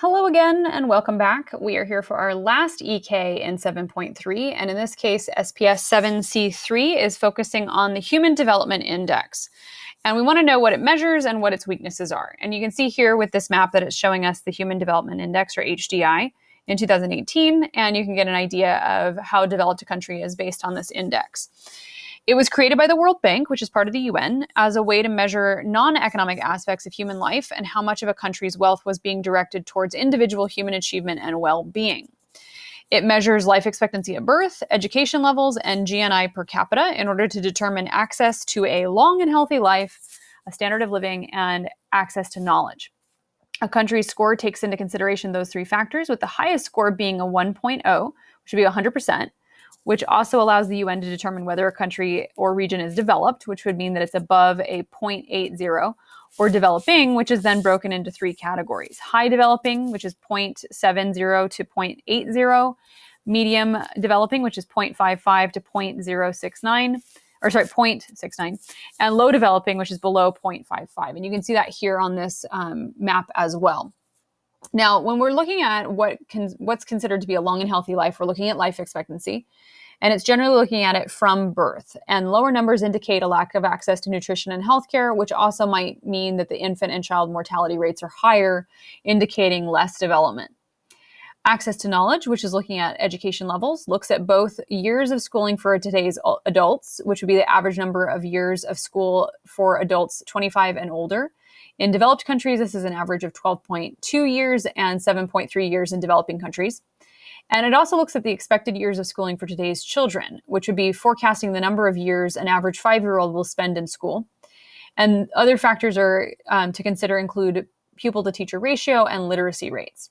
Hello again and welcome back. We are here for our last EK in 7.3, and in this case, SPS 7C3 is focusing on the Human Development Index. And we want to know what it measures and what its weaknesses are. And you can see here with this map that it's showing us the Human Development Index, or HDI, in 2018, and you can get an idea of how developed a country is based on this index. It was created by the World Bank, which is part of the UN, as a way to measure non-economic aspects of human life and how much of a country's wealth was being directed towards individual human achievement and well-being. It measures life expectancy at birth, education levels, and GNI per capita in order to determine access to a long and healthy life, a standard of living, and access to knowledge. A country's score takes into consideration those three factors, with the highest score being a 1.0, which would be 100%, which also allows the UN to determine whether a country or region is developed, which would mean that it's above a 0.80, or developing, which is then broken into three categories. High developing, which is 0.70 to 0.80, medium developing, which is 0.55 to 0.69, and low developing, which is below 0.55. And you can see that here on this map as well. Now, when we're looking at what's considered to be a long and healthy life, we're looking at life expectancy, and it's generally looking at it from birth. And lower numbers indicate a lack of access to nutrition and healthcare, which also might mean that the infant and child mortality rates are higher, indicating less development. Access to knowledge, which is looking at education levels, looks at both years of schooling for today's adults, which would be the average number of years of school for adults 25 and older. In developed countries, this is an average of 12.2 years and 7.3 years in developing countries. And it also looks at the expected years of schooling for today's children, which would be forecasting the number of years an average 5-year-old will spend in school. And other factors are to consider include pupil to teacher ratio and literacy rates.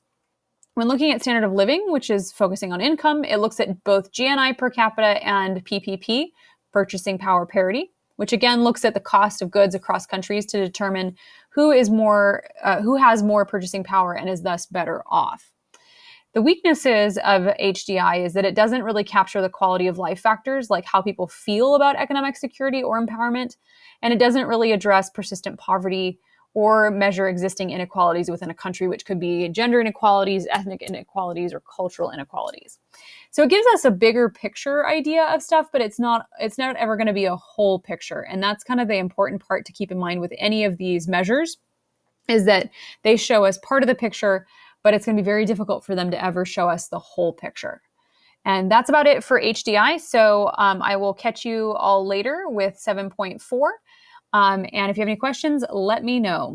When looking at standard of living, which is focusing on income, it looks at both GNI per capita and PPP, purchasing power parity, which again looks at the cost of goods across countries to determine who has more purchasing power and is thus better off. The weaknesses of HDI is that it doesn't really capture the quality of life factors like how people feel about economic security or empowerment, and it doesn't really address persistent poverty or measure existing inequalities within a country, which could be gender inequalities, ethnic inequalities, or cultural inequalities. So it gives us a bigger picture idea of stuff, but it's not ever going to be a whole picture. And that's kind of the important part to keep in mind with any of these measures, is that they show us part of the picture, but it's going to be very difficult for them to ever show us the whole picture. And that's about it for HDI. So I will catch you all later with 7.4. And if you have any questions, let me know.